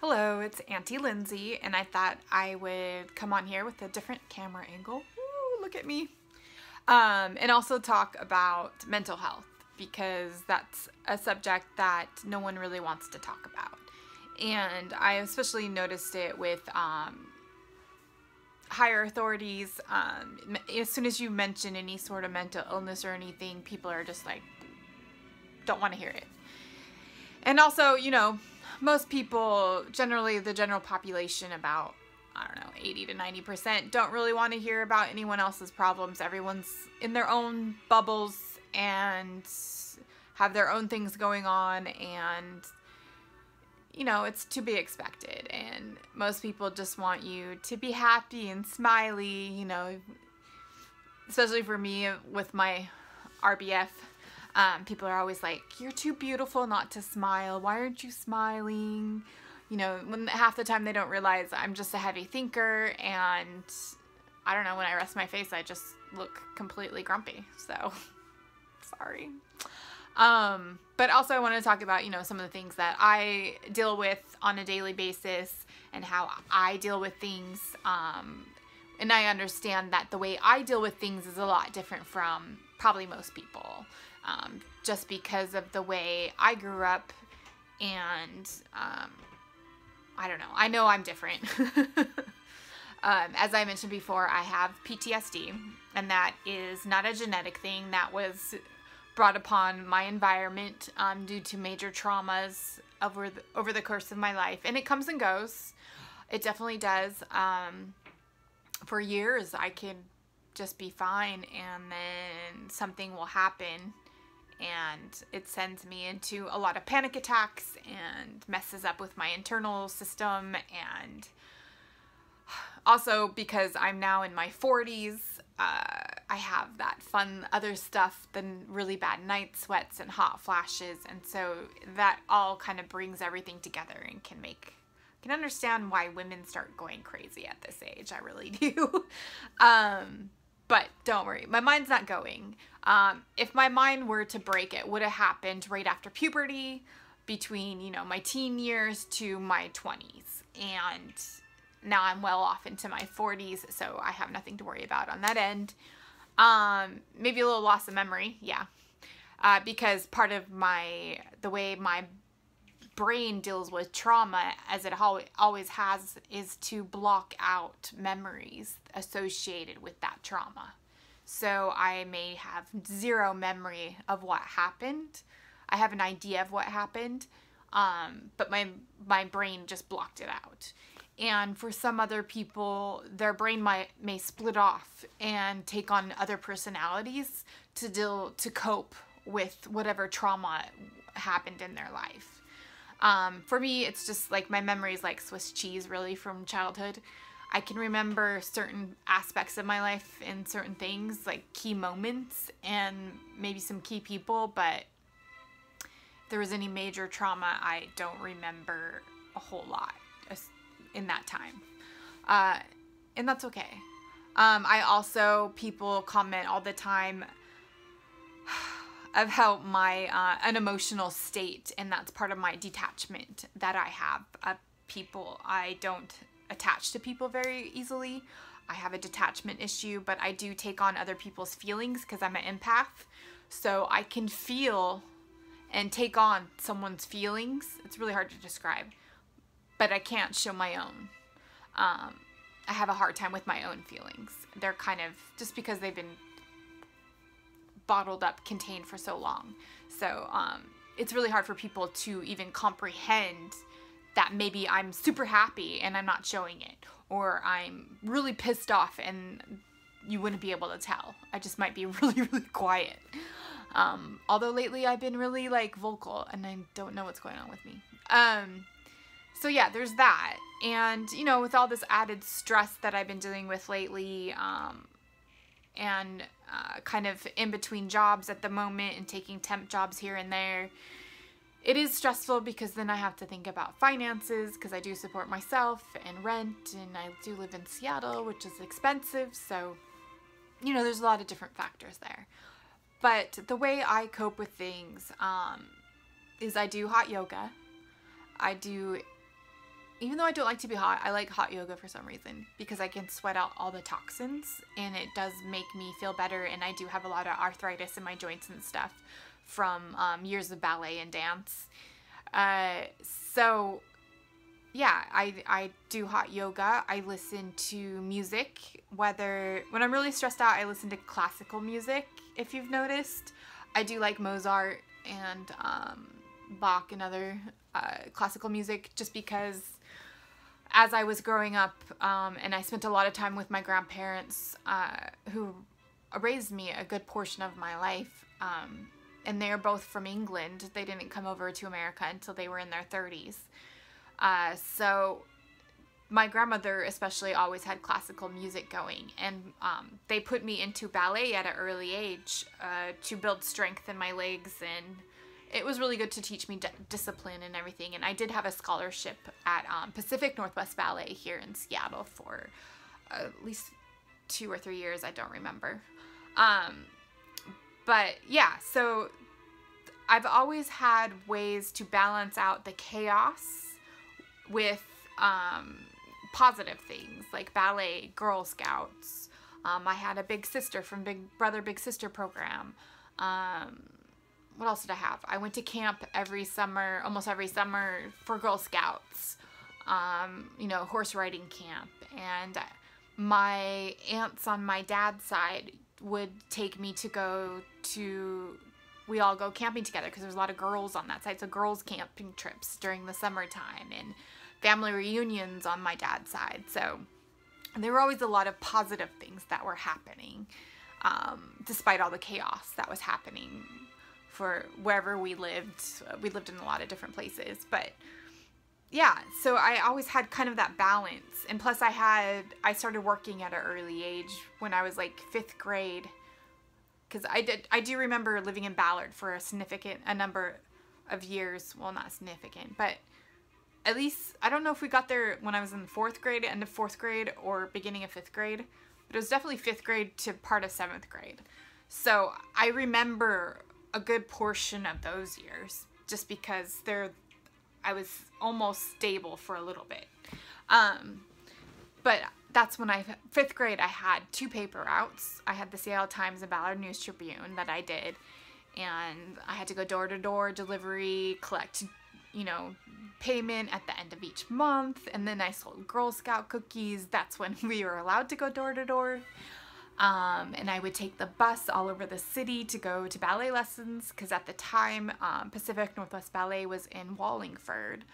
Hello, it's Auntie Lindsey, and I thought I would come on here with a different camera angle. Ooh, look at me. And also talk about mental health, because that's a subject that no one really wants to talk about. And I especially noticed it with higher authorities. As soon as you mention any sort of mental illness or anything, people are just like, don't want to hear it. And also, you know, most people, generally the general population, about, I don't know, 80 to 90% don't really want to hear about anyone else's problems. Everyone's in their own bubbles and have their own things going on, and, you know, it's to be expected. And most people just want you to be happy and smiley, you know, especially for me with my RBF. People are always like, you're too beautiful not to smile. Why aren't you smiling? You know, when half the time they don't realize I'm just a heavy thinker, and I don't know, when I rest my face, I just look completely grumpy. So, sorry. But also I want to talk about, you know, some of the things that I deal with on a daily basis and how I deal with things. And I understand that the way I deal with things is a lot different from probably most people. Just because of the way I grew up, and I don't know. I know I'm different. As I mentioned before, I have PTSD, and that is not a genetic thing. That was brought upon my environment due to major traumas over the course of my life, and it comes and goes. It definitely does. For years, I could just be fine, and then something will happen, and it sends me into a lot of panic attacks and messes up with my internal system. And also, because I'm now in my 40s, I have that fun other stuff than really bad night sweats and hot flashes, and so that all kind of brings everything together and can understand why women start going crazy at this age. I really do. But don't worry, my mind's not going. If my mind were to break, it would have happened right after puberty, between, you know, my teen years to my 20s. And now I'm well off into my 40s, so I have nothing to worry about on that end. Maybe a little loss of memory, yeah. Because part of the way my brain deals with trauma, as it always has, is to block out memories associated with that trauma. So I may have zero memory of what happened. I have an idea of what happened, but my brain just blocked it out. And for some other people, their brain may split off and take on other personalities to cope with whatever trauma happened in their life. For me, it's just like my memory is like Swiss cheese, really, from childhood. I can remember certain aspects of my life and certain things, like key moments and maybe some key people, but if there was any major trauma, I don't remember a whole lot in that time. And that's okay. I also, people comment all the time of how my an emotional state, and that's part of my detachment that I have of people. I don't attach to people very easily. I have a detachment issue, but I do take on other people's feelings because I'm an empath. So I can feel and take on someone's feelings. It's really hard to describe, but I can't show my own. I have a hard time with my own feelings. They're kind of, just because they've been bottled up, contained for so long. So it's really hard for people to even comprehend that maybe I'm super happy and I'm not showing it, or I'm really pissed off and you wouldn't be able to tell. I just might be really, really quiet. Although lately I've been really like vocal, and I don't know what's going on with me. So yeah, there's that. And, you know, with all this added stress that I've been dealing with lately, and kind of in between jobs at the moment and taking temp jobs here and there, it is stressful because then I have to think about finances, because I do support myself and rent, and I do live in Seattle, which is expensive. So, you know, there's a lot of different factors there. But the way I cope with things is I do hot yoga. I do even though I don't like to be hot, I like hot yoga for some reason because I can sweat out all the toxins and it does make me feel better. And I do have a lot of arthritis in my joints and stuff from years of ballet and dance. So yeah, I do hot yoga. I listen to music, when I'm really stressed out, I listen to classical music. If you've noticed, I do like Mozart and Bach and other classical music just because as I was growing up, and I spent a lot of time with my grandparents who raised me a good portion of my life, and they're both from England. They didn't come over to America until they were in their 30s. So my grandmother especially always had classical music going, and they put me into ballet at an early age to build strength in my legs, and it was really good to teach me discipline and everything. And I did have a scholarship at Pacific Northwest Ballet here in Seattle for at least 2 or 3 years. I don't remember. But yeah, so I've always had ways to balance out the chaos with positive things like ballet, Girl Scouts. I had a big sister from Big Brother, Big Sister program. What else did I have? I went to camp every summer, almost every summer for Girl Scouts, horse riding camp. And my aunts on my dad's side would take me we all go camping together because there's a lot of girls on that side. So girls camping trips during the summertime and family reunions on my dad's side. So there were always a lot of positive things that were happening, despite all the chaos that was happening for wherever we lived. We lived in a lot of different places, but yeah, so I always had kind of that balance. And plus I started working at an early age when I was like 5th grade, because I do remember living in Ballard for a number of years. Well, not significant, but at least, I don't know if we got there when I was in 4th grade, end of 4th grade, or beginning of 5th grade, but it was definitely 5th grade to part of 7th grade. So I remember a good portion of those years just because I was almost stable for a little bit. But that's when 5th grade, I had 2 paper routes. I had the Seattle Times and Ballard News Tribune that I did, and I had to go door to door, delivery, collect, payment at the end of each month. And then I sold Girl Scout cookies. That's when we were allowed to go door to door. And I would take the bus all over the city to go to ballet lessons, because at the time, Pacific Northwest Ballet was in Wallingford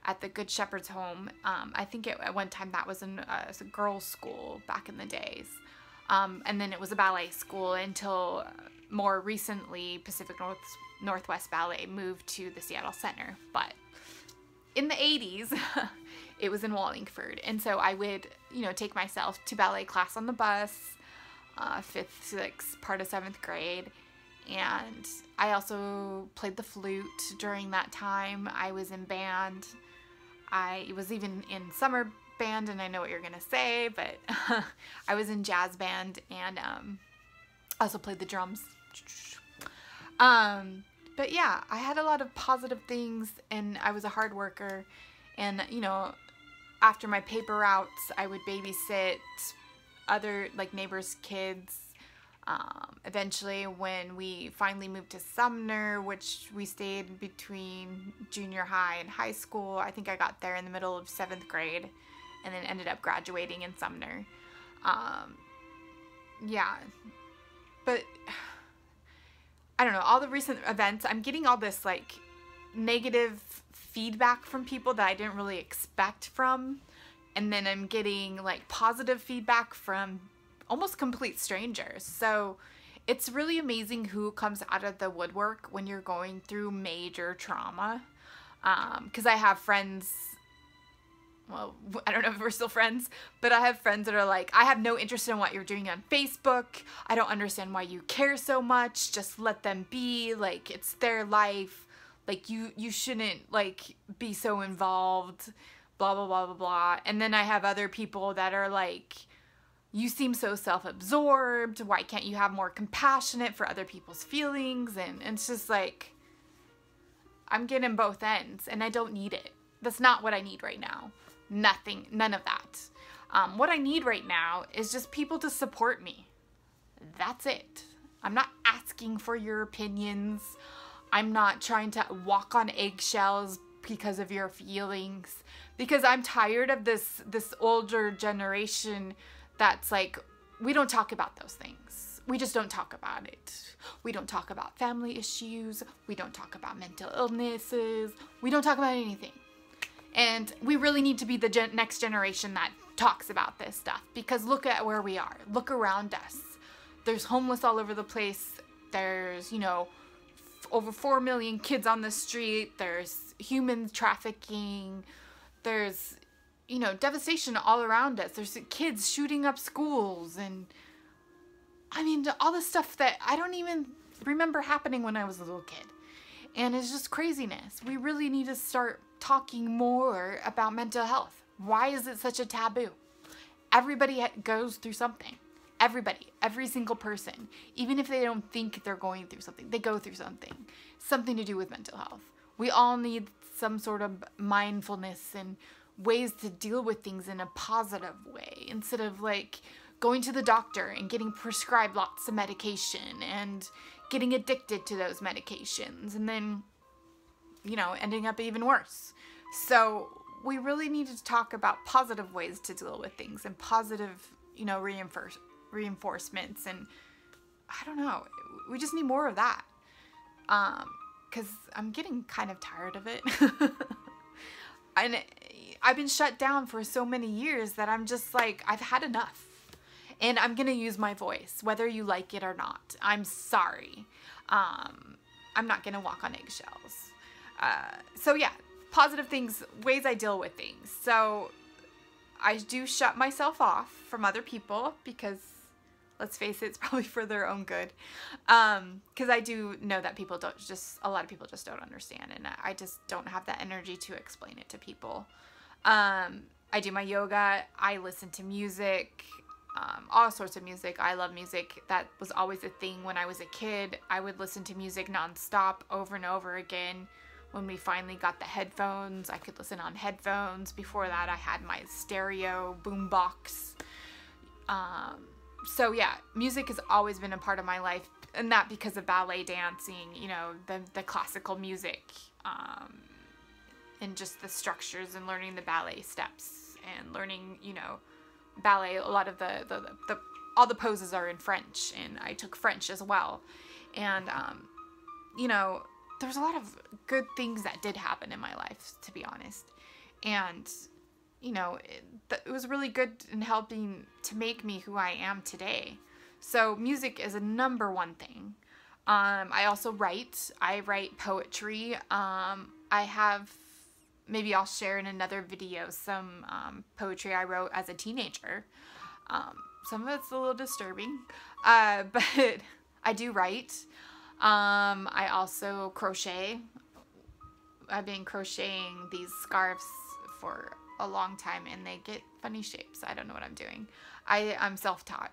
at the Good Shepherd's Home. I think at one time that was a girls' school back in the days. And then it was a ballet school until more recently Pacific Northwest Ballet moved to the Seattle Center. But in the 80s, it was in Wallingford. And so I would, take myself to ballet class on the bus, 5th, 6th, part of 7th grade. And I also played the flute during that time. I was in band. I was even in summer band, and I know what you're gonna say, but I was in jazz band, and also played the drums. But yeah, I had a lot of positive things, and I was a hard worker. And after my paper routes, I would babysit other neighbors' kids. Eventually, when we finally moved to Sumner, which we stayed between junior high and high school, I think I got there in the middle of 7th grade, and then ended up graduating in Sumner. Yeah, but I don't know, all the recent events, I'm getting all this negative feedback from people that I didn't really expect from, and then I'm getting positive feedback from almost complete strangers. So it's really amazing who comes out of the woodwork when you're going through major trauma. Because I have friends, well, I don't know if we're still friends, but I have friends that are like, I have no interest in what you're doing on Facebook. I don't understand why you care so much. Just let them be. It's their life. You shouldn't be so involved, blah, blah, blah, blah, blah. And then I have other people that are like, you seem so self-absorbed. Why can't you have more compassionate for other people's feelings? And it's just I'm getting both ends, and I don't need it. That's not what I need right now. Nothing, none of that. What I need right now is just people to support me. That's it. I'm not asking for your opinions. I'm not trying to walk on eggshells because of your feelings. Because I'm tired of this older generation that's like, we don't talk about those things. We just don't talk about it. We don't talk about family issues. We don't talk about mental illnesses. We don't talk about anything. And we really need to be the next generation that talks about this stuff, because look at where we are. Look around us. There's homeless all over the place. There's, you know, over 4 million kids on the street. There's human trafficking. There's, you know, devastation all around us. There's kids shooting up schools, and I mean, all the stuff that I don't even remember happening when I was a little kid. And it's just craziness. We really need to start talking more about mental health. Why is it such a taboo? Everybody goes through something. Everybody, every single person, even if they don't think they're going through something, they go through something to do with mental health. We all need some sort of mindfulness and ways to deal with things in a positive way, instead of like going to the doctor and getting prescribed lots of medication and getting addicted to those medications and then, you know, ending up even worse. So we really need to talk about positive ways to deal with things and positive, you know, reinforcements. And I don't know, we just need more of that. Because I'm getting kind of tired of it. And I've been shut down for so many years that I'm just like, I've had enough. And I'm going to use my voice, whether you like it or not. I'm sorry. I'm not going to walk on eggshells. So yeah, positive things, ways I deal with things. So I do shut myself off from other people because, let's face it, it's probably for their own good. Because I do know that a lot of people just don't understand. And I just don't have that energy to explain it to people. I do my yoga. I listen to music. All sorts of music. I love music. That was always a thing when I was a kid. I would listen to music nonstop over and over again. When we finally got the headphones, I could listen on headphones. Before that, I had my stereo boombox. So yeah, music has always been a part of my life, and that because of ballet dancing, you know, the classical music, and just the structures and learning the ballet steps and learning, you know, ballet. A lot of all the poses are in French, and I took French as well. And, you know, there's a lot of good things that did happen in my life, to be honest. And, you know, it was really good in helping to make me who I am today. So music is a number one thing. I also write. I write poetry. Maybe I'll share in another video some poetry I wrote as a teenager. Some of it's a little disturbing, but I do write. I also crochet. I've been crocheting these scarves for a long time, and they get funny shapes. I don't know what I'm doing. I'm self-taught.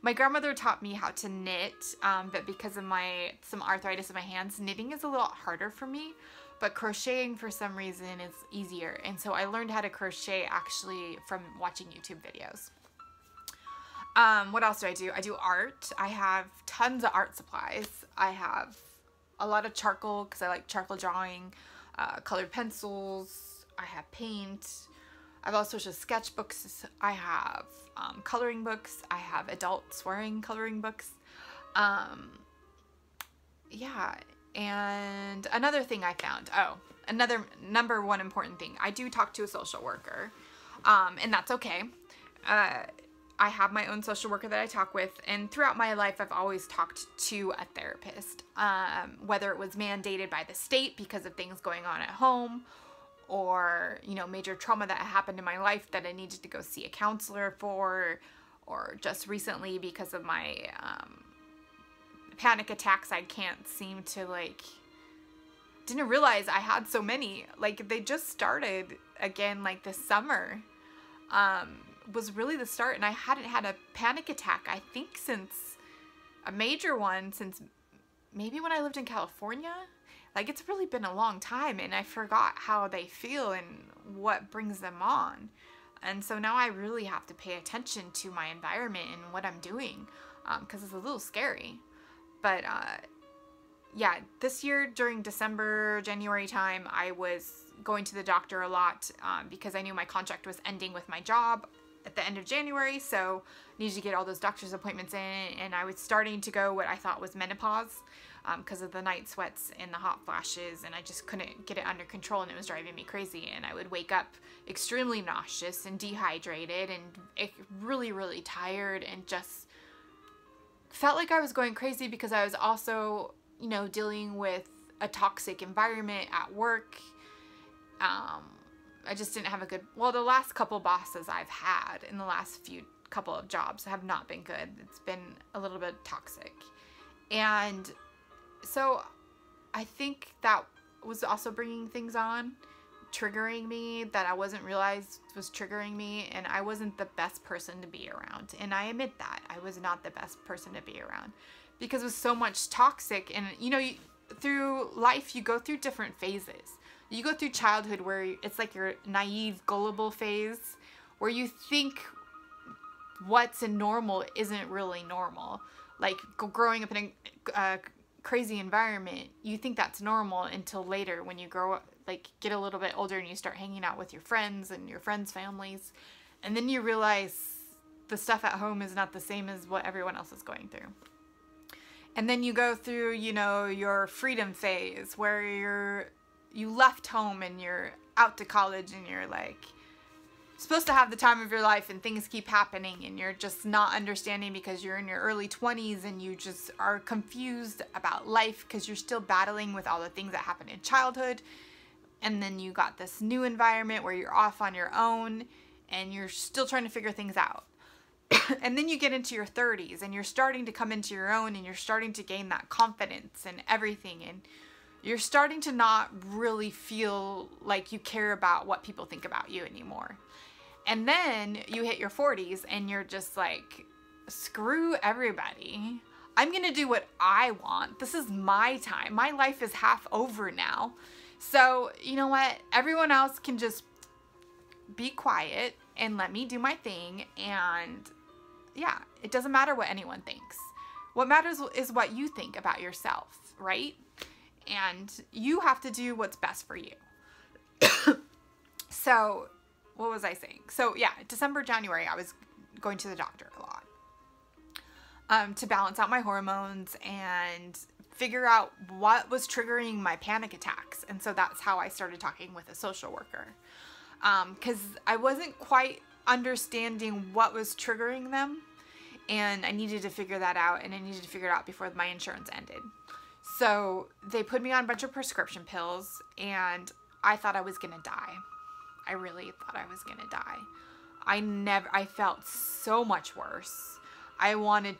My grandmother taught me how to knit, but because of some arthritis in my hands, knitting is a little harder for me. But crocheting, for some reason, is easier. And so I learned how to crochet actually from watching YouTube videos. What else do? I do art. I have tons of art supplies. I have a lot of charcoal because I like charcoal drawing, colored pencils. I have paint. I have all sorts of sketchbooks. I have coloring books. I have adult swearing coloring books. Yeah. And another thing I found, another number one important thing, I do talk to a social worker, and that's okay. I have my own social worker that I talk with, and throughout my life, I've always talked to a therapist, whether it was mandated by the state because of things going on at home, or, you know, major trauma that happened in my life that I needed to go see a counselor for, or just recently because of my, panic attacks. I can't seem to, like, didn't realize I had so many. Like, they just started again, like, this summer, was really the start, and I hadn't had a panic attack, I think, since a major one, since maybe when I lived in California, Like, it's really been a long time, and I forgot how they feel and what brings them on. And so now I really have to pay attention to my environment and what I'm doing, because it's a little scary. But yeah, this year during December, January time, I was going to the doctor a lot because I knew my contract was ending with my job at the end of January, so I needed to get all those doctor's appointments in, and I was starting to go what I thought was menopause because of the night sweats and the hot flashes, and I just couldn't get it under control, and it was driving me crazy. And I would wake up extremely nauseous and dehydrated and really, really tired, and just felt like I was going crazy because I was also, you know, dealing with a toxic environment at work. I just didn't have a good, well, the last couple bosses I've had in the last couple of jobs have not been good. It's been a little bit toxic. And so I think that was also bringing things on, triggering me that I wasn't realized was triggering me, and I wasn't the best person to be around. And I admit that I was not the best person to be around because it was so much toxic. And you know, through life, you go through different phases. You go through childhood where it's like your naive, gullible phase where you think what's normal isn't really normal. Like growing up in a crazy environment, you think that's normal until later when you grow up, like get a little bit older and you start hanging out with your friends and your friends' families. And then you realize the stuff at home is not the same as what everyone else is going through. And then you go through, you know, your freedom phase where you left home and you're out to college and you're like supposed to have the time of your life, and things keep happening and you're just not understanding because you're in your early 20s and you just are confused about life because you're still battling with all the things that happened in childhood. And then you got this new environment where you're off on your own and you're still trying to figure things out. And then you get into your 30s and you're starting to come into your own and you're starting to gain that confidence and everything, and you're starting to not really feel like you care about what people think about you anymore. And then you hit your 40s and you're just like, screw everybody. I'm going to do what I want. This is my time. My life is half over now. So, you know what? Everyone else can just be quiet and let me do my thing. And yeah, it doesn't matter what anyone thinks. What matters is what you think about yourself, right? And you have to do what's best for you. So, what was I saying? So, yeah, December, January, I was going to the doctor a lot to balance out my hormones and figure out what was triggering my panic attacks. And so that's how I started talking with a social worker, because I wasn't quite understanding what was triggering them, and I needed to figure that out, and I needed to figure it out before my insurance ended. So they put me on a bunch of prescription pills, and I thought I was gonna die. I really thought I was gonna die. I felt so much worse. I wanted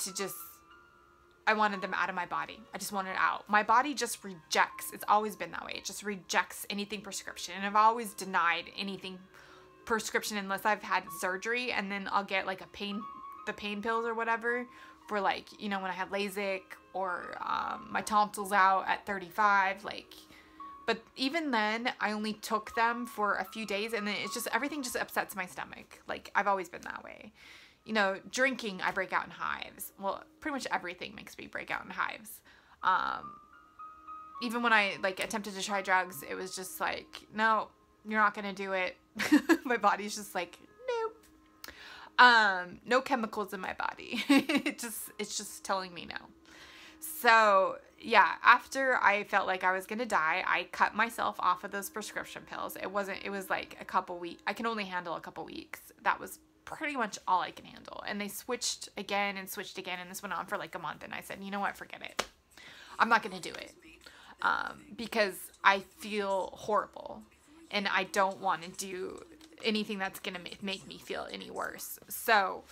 them out of my body. I just wanted it out. My body just rejects. It's always been that way. It just rejects anything prescription. And I've always denied anything prescription unless I've had surgery, and then I'll get like the pain pills or whatever for, like, you know, when I had LASIK or my tonsils out at 35, like. But even then, I only took them for a few days, and then it's just, everything just upsets my stomach. Like, I've always been that way. You know, drinking, I break out in hives. Well, pretty much everything makes me break out in hives. Even when I, like, attempted to try drugs, it was just like, no, you're not gonna do it. My body's just like, nope. No chemicals in my body. It's just telling me no. So, yeah, after I felt like I was going to die, I cut myself off of those prescription pills. It was like a couple weeks. I can only handle a couple weeks. That was pretty much all I can handle. And they switched again, and this went on for like a month. And I said, you know what, forget it. I'm not going to do it. Because I feel horrible. And I don't want to do anything that's going to make me feel any worse. So,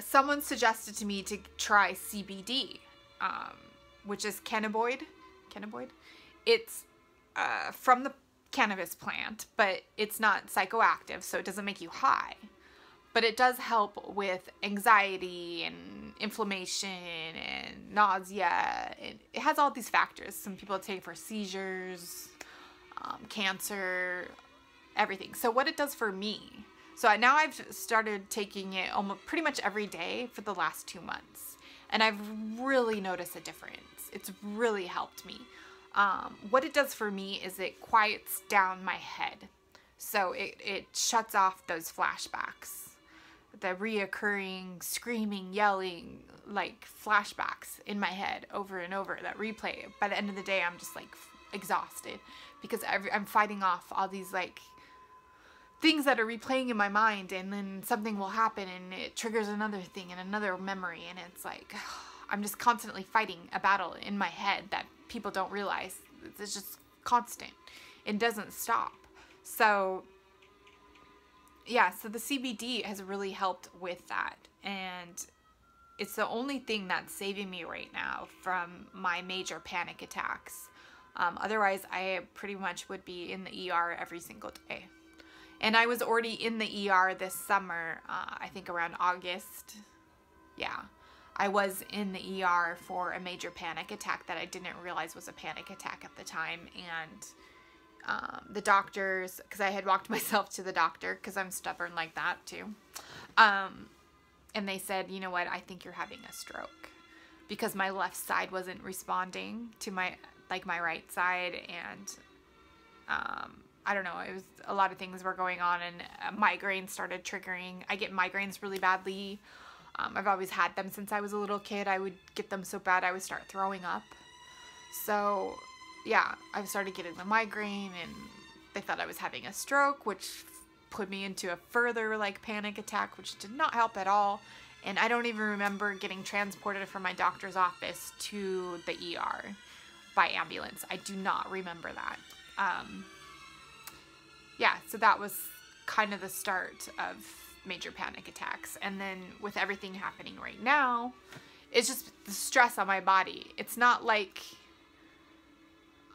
someone suggested to me to try CBD, which is cannabinoid. It's from the cannabis plant, but it's not psychoactive, so it doesn't make you high. But it does help with anxiety and inflammation and nausea. It has all these factors. Some people take it for seizures, cancer, everything. So what it does for me, so now I've started taking it almost pretty much every day for the last 2 months. And I've really noticed a difference. It's really helped me. What it does for me is it quiets down my head. So it shuts off those flashbacks, the reoccurring screaming, yelling, like flashbacks in my head over and over, that replay. By the end of the day, I'm just like exhausted because I'm fighting off all these like things that are replaying in my mind, and then something will happen and it triggers another thing and another memory, and it's like I'm just constantly fighting a battle in my head that people don't realize. It's just constant. It doesn't stop. So yeah, so the CBD has really helped with that, and it's the only thing that's saving me right now from my major panic attacks. Otherwise, I pretty much would be in the ER every single day. And I was already in the ER this summer, I think around August. Yeah, I was in the ER for a major panic attack that I didn't realize was a panic attack at the time. And the doctors, because I had walked myself to the doctor because I'm stubborn like that too. And they said, you know what, I think you're having a stroke, because my left side wasn't responding to my right side. And I don't know, it was a lot of things were going on, and migraines started triggering. I get migraines really badly. I've always had them since I was a little kid. I would get them so bad I would start throwing up. So yeah, I started getting the migraine, and they thought I was having a stroke, which put me into a further like panic attack, which did not help at all. And I don't even remember getting transported from my doctor's office to the ER by ambulance. I do not remember that. Yeah, so that was kind of the start of major panic attacks. And then with everything happening right now, it's just the stress on my body. It's not like,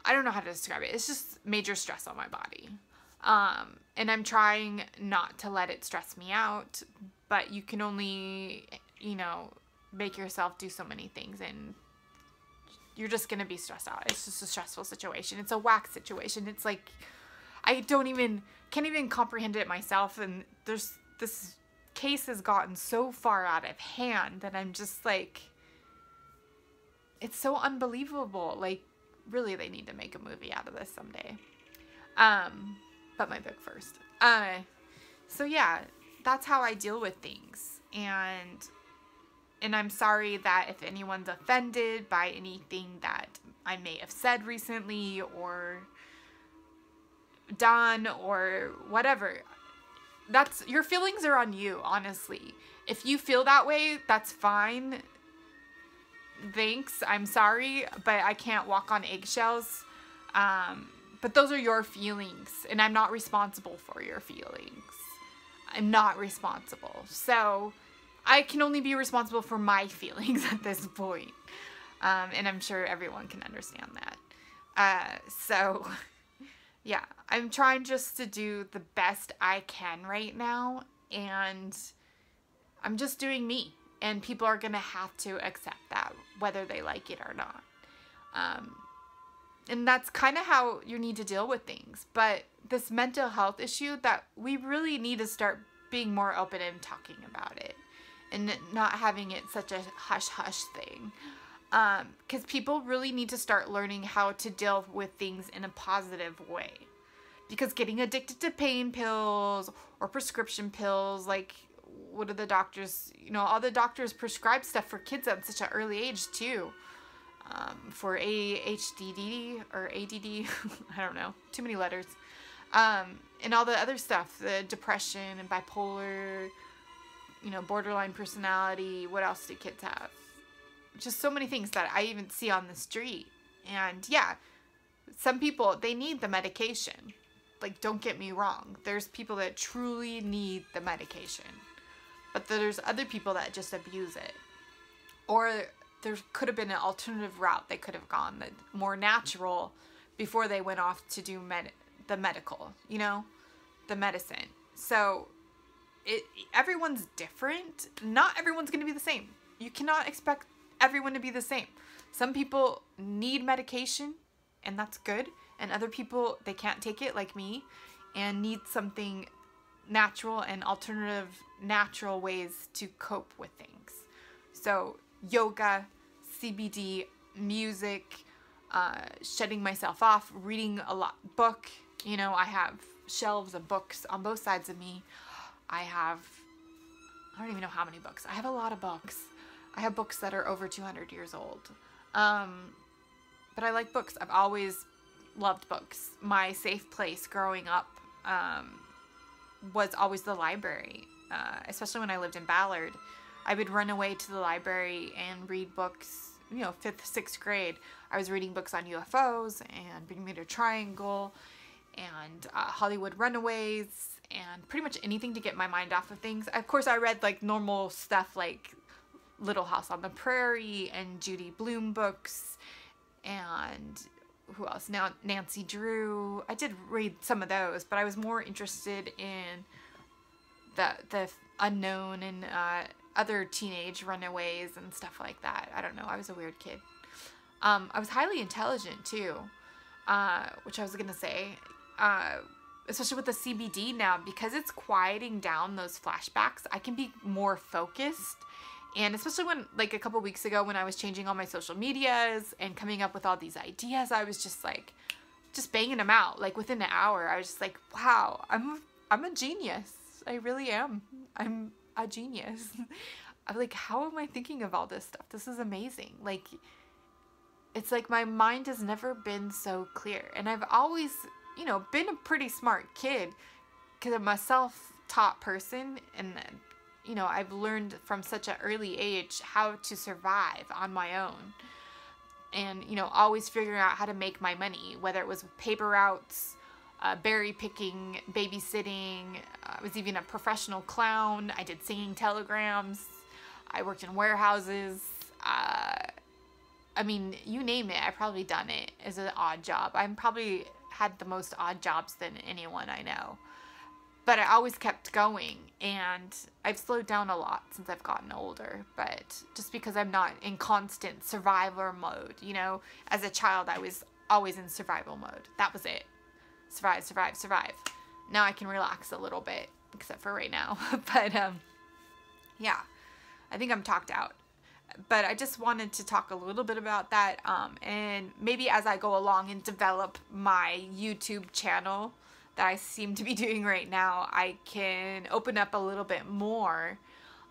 I don't know how to describe it. It's just major stress on my body. And I'm trying not to let it stress me out, but you can only, you know, make yourself do so many things, and you're just going to be stressed out. It's just a stressful situation. It's a whack situation. It's like, I can't even comprehend it myself. And this case has gotten so far out of hand that I'm just like, it's so unbelievable. Like, really, they need to make a movie out of this someday. But my book first. So yeah, that's how I deal with things. And I'm sorry that if anyone's offended by anything that I may have said recently or done or whatever. Your feelings are on you, honestly. If you feel that way, that's fine. Thanks. I'm sorry, but I can't walk on eggshells. But those are your feelings, and I'm not responsible for your feelings. I'm not responsible. So I can only be responsible for my feelings at this point. And I'm sure everyone can understand that. So yeah, I'm trying just to do the best I can right now, and I'm just doing me, and people are going to have to accept that, whether they like it or not. And that's kind of how you need to deal with things. But this mental health issue, that we really need to start being more open and talking about it, and not having it such a hush-hush thing. Because people really need to start learning how to deal with things in a positive way. Because getting addicted to pain pills or prescription pills, like, what are the doctors, you know, all the doctors prescribe stuff for kids at such an early age too. For ADHD or ADD, I don't know, too many letters. And all the other stuff, the depression and bipolar, you know, borderline personality. What else do kids have? Just so many things that I even see on the street. And yeah, some people, they need the medication. Like, don't get me wrong. There's people that truly need the medication. But there's other people that just abuse it. Or there could have been an alternative route they could have gone, the more natural, before they went off to do the medical, you know, the medicine. So everyone's different. Not everyone's going to be the same. You cannot expect everyone to be the same. Some people need medication, and that's good. And other people, they can't take it, like me, and need something natural and alternative natural ways to cope with things. So yoga, CBD, music, shutting myself off, reading a lot, book. You know, I have shelves of books on both sides of me. I don't even know how many books. I have a lot of books. I have books that are over 200 years old. But I like books. I've always loved books. My safe place growing up was always the library, especially when I lived in Ballard. I would run away to the library and read books, you know, 5th, 6th grade. I was reading books on UFOs and Bermuda Triangle and Hollywood Runaways and pretty much anything to get my mind off of things. Of course, I read like normal stuff like Little House on the Prairie and Judy Blume books and who else? Now Nancy Drew. I did read some of those, but I was more interested in the unknown and other teenage runaways and stuff like that. I don't know. I was a weird kid. I was highly intelligent too, which I was gonna say, especially with the CBD now, because it's quieting down those flashbacks. I can be more focused. And especially when, like a couple weeks ago when I was changing all my social medias and coming up with all these ideas, I was just like, just banging them out. Like within an hour, I was just like, wow, I'm a genius. I really am. I'm a genius. I'm like, how am I thinking of all this stuff? This is amazing. Like, it's like my mind has never been so clear. And I've always, you know, been a pretty smart kid because I'm a self-taught person, and you know, I've learned from such an early age how to survive on my own. And, you know, always figuring out how to make my money, whether it was paper routes, berry picking, babysitting. I was even a professional clown. I did singing telegrams. I worked in warehouses. I mean, you name it, I've probably done it as an odd job. I'm probably had the most odd jobs than anyone I know. But I always kept going, and I've slowed down a lot since I've gotten older, but just because I'm not in constant survivor mode, you know. As a child, I was always in survival mode. That was it. Survive, survive, survive. Now I can relax a little bit, except for right now. But, yeah, I think I'm talked out. But I just wanted to talk a little bit about that, and maybe as I go along and develop my YouTube channel that I seem to be doing right now, I can open up a little bit more,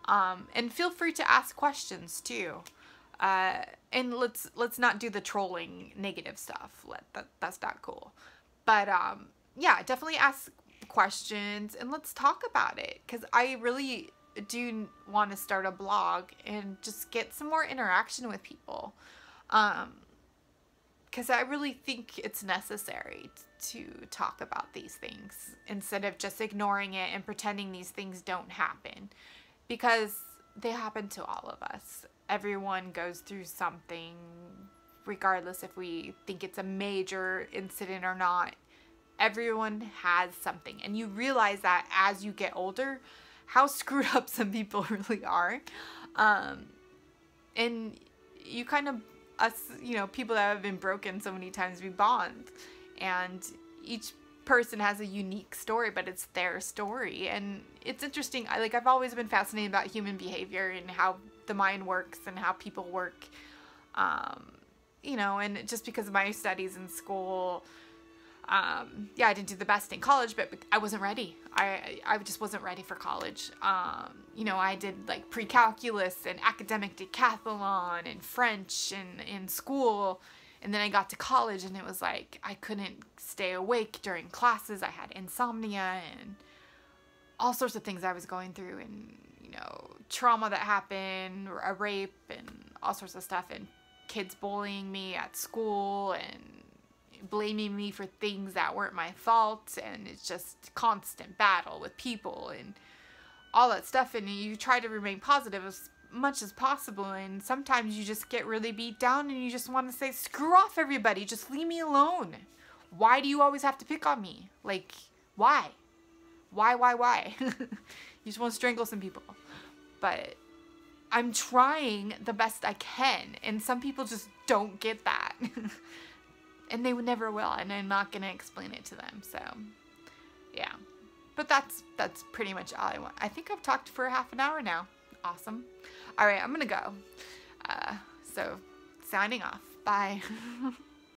and feel free to ask questions too. And let's not do the trolling negative stuff. That's not cool. But yeah, definitely ask questions and let's talk about it, because I really do want to start a blog and just get some more interaction with people, because I really think it's necessary to talk about these things instead of just ignoring it and pretending these things don't happen, because they happen to all of us. Everyone goes through something, regardless if we think it's a major incident or not. Everyone has something, and you realize that as you get older, how screwed up some people really are. And you kind of, us, you know, people that have been broken so many times, we bond. And each person has a unique story, but it's their story. And it's interesting. I've always been fascinated about human behavior and how the mind works and how people work. You know, and just because of my studies in school, yeah, I didn't do the best in college, but I wasn't ready. I just wasn't ready for college. You know, I did like pre-calculus and academic decathlon and French and in school. And then I got to college and it was like, I couldn't stay awake during classes. I had insomnia and all sorts of things I was going through, and, you know, trauma that happened, a rape and all sorts of stuff, and kids bullying me at school and blaming me for things that weren't my fault, and it's just constant battle with people and all that stuff. And you try to remain positive as much as possible, and sometimes you just get really beat down and you just want to say, screw off everybody, just leave me alone. Why do you always have to pick on me? Like, why You just want to strangle some people. But I'm trying the best I can. And some people just don't get that. And they never will. And I'm not going to explain it to them. So, yeah. But that's pretty much all I want. I think I've talked for half an hour now. Awesome. All right, I'm going to go. So, signing off. Bye.